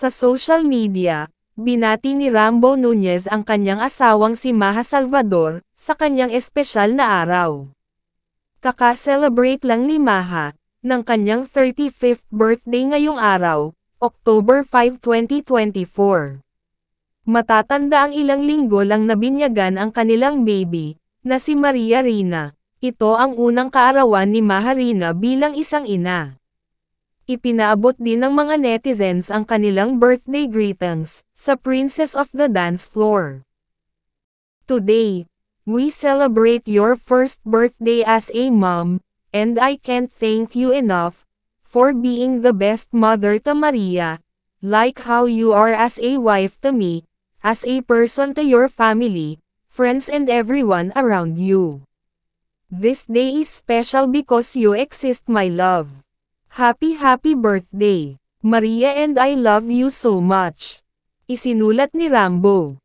Sa social media, binati ni Rambo Nunez ang kanyang asawang si Maha Salvador, sa kanyang espesyal na araw. Kaka-celebrate lang ni Maha, ng kanyang 35th birthday ngayong araw, October 5, 2024. Matatanda ang ilang linggo lang nabinyagan ang kanilang baby, na si Maria Rina. Ito ang unang kaarawan ni Maha Rina bilang isang ina. Ipinaabot din ng mga netizens ang kanilang birthday greetings, sa Princess of the Dance Floor. Today, we celebrate your first birthday as a mom, and I can't thank you enough, for being the best mother to Maria, like how you are as a wife to me, as a person to your family, friends and everyone around you. This day is special because you exist, my love. Happy birthday, Maria, and I love you so much. Isinulat ni Rambo.